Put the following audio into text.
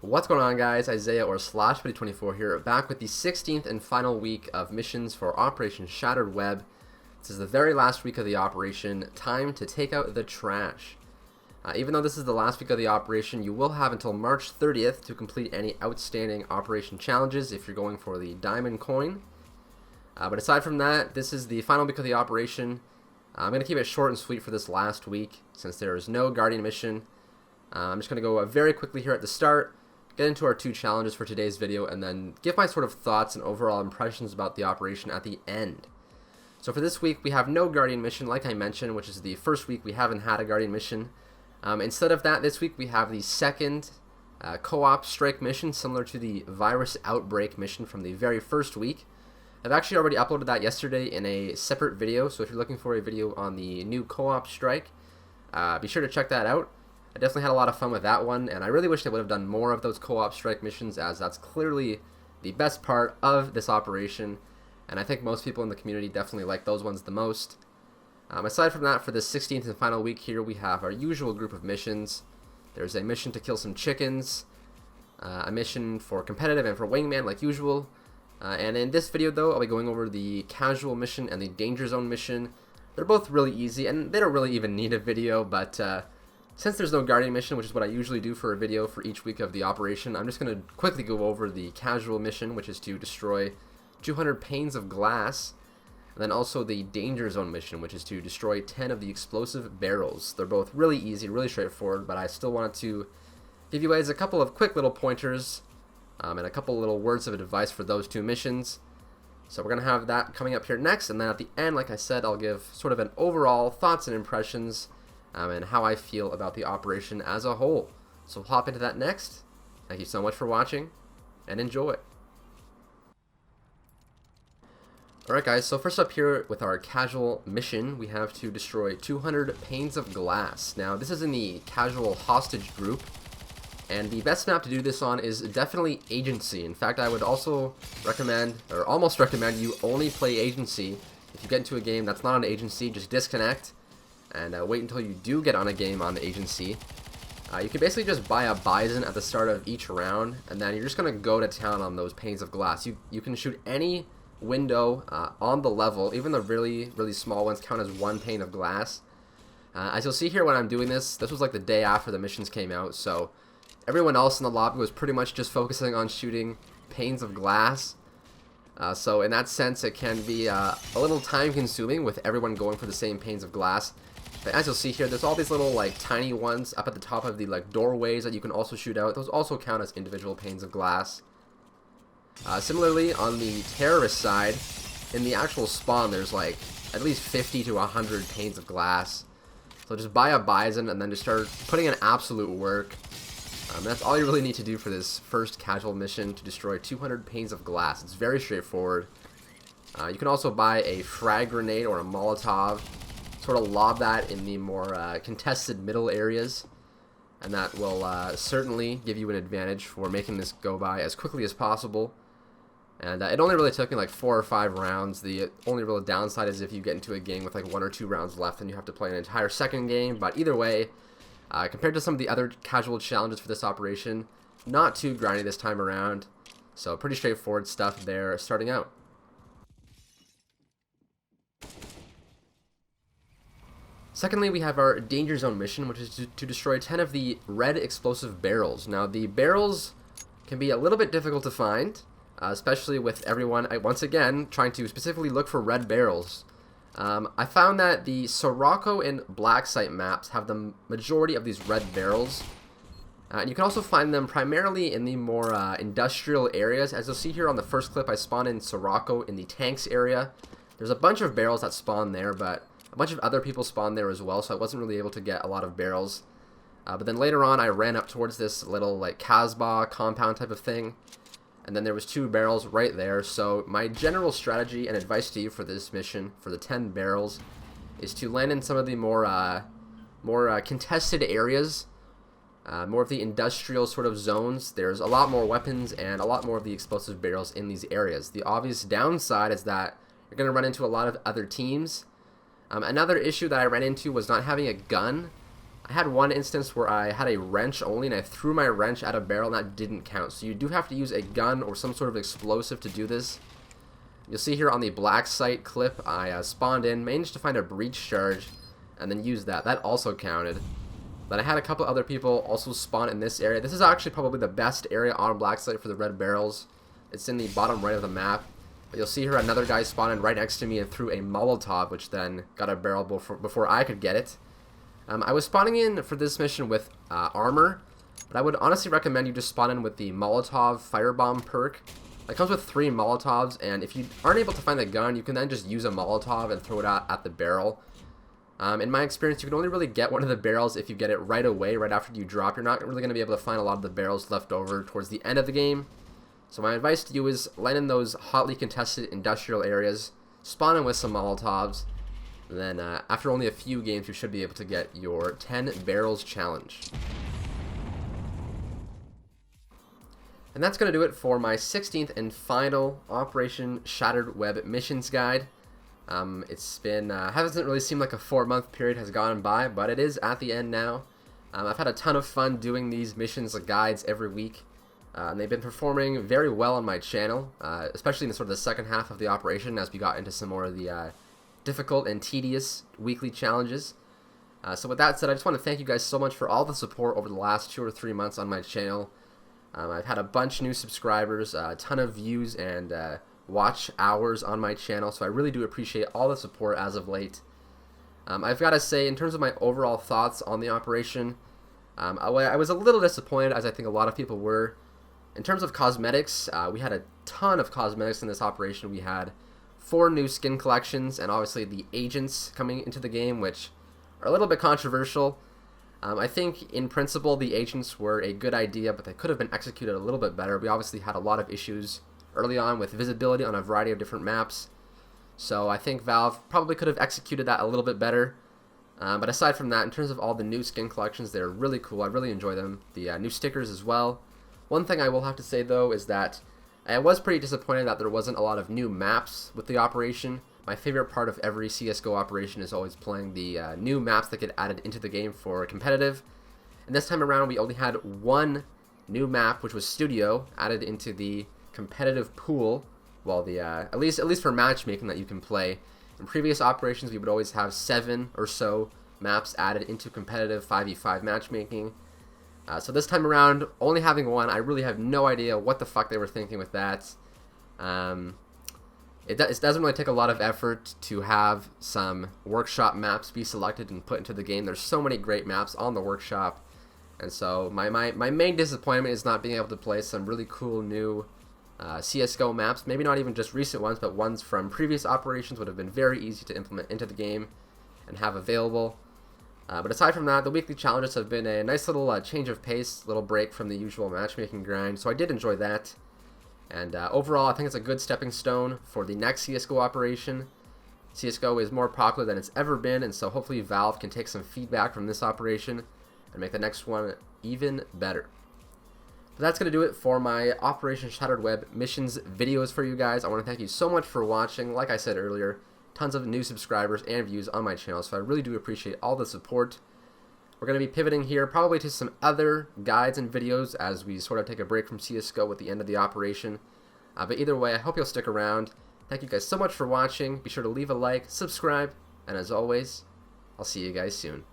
What's going on, guys? Isaiah or Slash2024 here, back with the 16th and final week of missions for Operation Shattered Web. This is the very last week of the operation. Time to take out the trash. Even though this is the last week of the operation, you will have until March 30th to complete any outstanding operation challenges if you're going for the diamond coin. But aside from that, this is the final week of the operation. I'm going to keep it short and sweet for this last week since there is no Guardian mission. I'm just going to go very quickly here at the start, get into our two challenges for today's video, and then give my sort of thoughts and overall impressions about the operation at the end. So for this week, we have no Guardian mission, like I mentioned, which is the first week we haven't had a Guardian mission. Instead of that, this week we have the second co-op strike mission, similar to the virus outbreak mission from the very first week. I've actually already uploaded that yesterday in a separate video, so if you're looking for a video on the new co-op strike, be sure to check that out. I definitely had a lot of fun with that one, and I really wish they would have done more of those co-op strike missions, as that's clearly the best part of this operation, and I think most people in the community definitely like those ones the most. Aside from that, for the 16th and final week here, we have our usual group of missions. There's a mission to kill some chickens, a mission for competitive and for wingman like usual, and in this video though, I'll be going over the casual mission and the danger zone mission. They're both really easy, and they don't really even need a video, but since there's no Guardian mission, which is what I usually do for a video for each week of the operation, I'm just going to quickly go over the casual mission, which is to destroy 200 panes of glass, and then also the danger zone mission, which is to destroy 10 of the explosive barrels. They're both really easy, really straightforward, but I still wanted to give you guys a couple of quick little pointers and a couple little words of advice for those two missions. So we're going to have that coming up here next, and then at the end, like I said, I'll give sort of an overall thoughts and impressions and how I feel about the operation as a whole. So we'll hop into that next. Thank you so much for watching, and enjoy. Alright guys, so first up here with our casual mission, we have to destroy 200 panes of glass. Now this is in the casual hostage group, and the best map to do this on is definitely Agency. In fact, I would also recommend, or almost recommend, you only play Agency. If you get into a game that's not on Agency, just disconnect and wait until you do get on a game on the Agency. You can basically just buy a Bison at the start of each round, and then you're just going to go to town on those panes of glass. You can shoot any window on the level, even the really small ones count as one pane of glass. As you'll see here when I'm doing this was like the day after the missions came out, so everyone else in the lobby was pretty much just focusing on shooting panes of glass. So in that sense, it can be a little time consuming with everyone going for the same panes of glass. But as you'll see here, there's all these little like tiny ones up at the top of the like doorways that you can also shoot out. Those also count as individual panes of glass. Similarly, on the terrorist side, in the actual spawn, there's like at least 50 to 100 panes of glass. So just buy a Bison and then just start putting in absolute work. That's all you really need to do for this first casual mission, to destroy 200 panes of glass. It's very straightforward. You can also buy a frag grenade or a Molotov, sort of lob that in the more contested middle areas, and that will certainly give you an advantage for making this go by as quickly as possible. And it only really took me like 4 or 5 rounds. The only real downside is if you get into a game with like 1 or 2 rounds left and you have to play an entire second game, but either way, compared to some of the other casual challenges for this operation, not too grindy this time around, so pretty straightforward stuff there starting out. Secondly, we have our danger zone mission, which is to destroy 10 of the red explosive barrels. Now the barrels can be a little bit difficult to find, especially with everyone, once again, trying to specifically look for red barrels. I found that the Sirocco and Black Site maps have the majority of these red barrels, and you can also find them primarily in the more industrial areas. As you'll see here on the first clip, I spawned in Sirocco in the tanks area. There's a bunch of barrels that spawn there, but a bunch of other people spawned there as well, so I wasn't really able to get a lot of barrels. But then later on, I ran up towards this little like Casbah compound type of thing, and then there was 2 barrels right there. So my general strategy and advice to you for this mission, for the 10 barrels, is to land in some of the more contested areas, more of the industrial sort of zones. There's a lot more weapons and a lot more of the explosive barrels in these areas. The obvious downside is that you're going to run into a lot of other teams. Another issue that I ran into was not having a gun. I I had one instance where I had a wrench only, and I threw my wrench at a barrel, and that didn't count. So you do have to use a gun or some sort of explosive to do this. You'll see here on the black site clip, I spawned in, managed to find a breach charge, and then used that. That also counted. Then I had a couple other people also spawn in this area. This is actually probably the best area on black site for the red barrels. It's in the bottom right of the map. But you'll see here another guy spawned in right next to me and threw a Molotov, which then got a barrel before I could get it. I was spawning in for this mission with armor, but I would honestly recommend you just spawn in with the Molotov Firebomb perk. It comes with 3 Molotovs, and if you aren't able to find the gun, you can then just use a Molotov and throw it out at the barrel. In my experience, you can only really get one of the barrels if you get it right away, right after you drop. You're not really going to be able to find a lot of the barrels left over towards the end of the game. So my advice to you is land in those hotly contested industrial areas, spawn in with some Molotovs, and then after only a few games, you should be able to get your 10 barrels challenge. And that's going to do it for my 16th and final Operation Shattered Web missions guide. It's been, hasn't really seemed like a 4-month period has gone by, but it is at the end now. I've had a ton of fun doing these missions guides every week, and they've been performing very well on my channel, especially in the sort of the second half of the operation as we got into some more of the difficult and tedious weekly challenges. So with that said, I just want to thank you guys so much for all the support over the last 2 or 3 months on my channel. I've had a bunch of new subscribers, a ton of views, and watch hours on my channel, so I really do appreciate all the support as of late. I've got to say, in terms of my overall thoughts on the operation, I was a little disappointed, as I think a lot of people were. In terms of cosmetics, we had a ton of cosmetics in this operation. We had 4 new skin collections, and obviously the agents coming into the game, which are a little bit controversial. I think, in principle, the agents were a good idea, but they could have been executed a little bit better. We obviously had a lot of issues early on with visibility on a variety of different maps, so I think Valve probably could have executed that a little bit better. But aside from that, in terms of all the new skin collections, they're really cool. I really enjoy them. The new stickers as well. One thing I will have to say, though, is that I was pretty disappointed that there wasn't a lot of new maps with the operation. My favorite part of every CSGO operation is always playing the new maps that get added into the game for competitive. And this time around, we only had 1 new map, which was Studio, added into the competitive pool. Well, the at least for matchmaking that you can play. In previous operations, we would always have 7 or so maps added into competitive 5v5 matchmaking. So this time around, only having 1, I really have no idea what the fuck they were thinking with that. It doesn't really take a lot of effort to have some workshop maps be selected and put into the game. There's so many great maps on the workshop, and so my main disappointment is not being able to play some really cool new CSGO maps. Maybe not even just recent ones, but ones from previous operations would have been very easy to implement into the game and have available. But aside from that, the weekly challenges have been a nice little change of pace, little break from the usual matchmaking grind, so I did enjoy that. And overall, I think it's a good stepping stone for the next CSGO operation. CSGO is more popular than it's ever been, and so hopefully Valve can take some feedback from this operation and make the next one even better. But that's going to do it for my Operation Shattered Web missions videos for you guys. I want to thank you so much for watching. Like I said earlier, tons of new subscribers and views on my channel, so I really do appreciate all the support. We're going to be pivoting here probably to some other guides and videos as we sort of take a break from CSGO at the end of the operation. But either way, I hope you'll stick around. Thank you guys so much for watching. Be sure to leave a like, subscribe, and as always, I'll see you guys soon.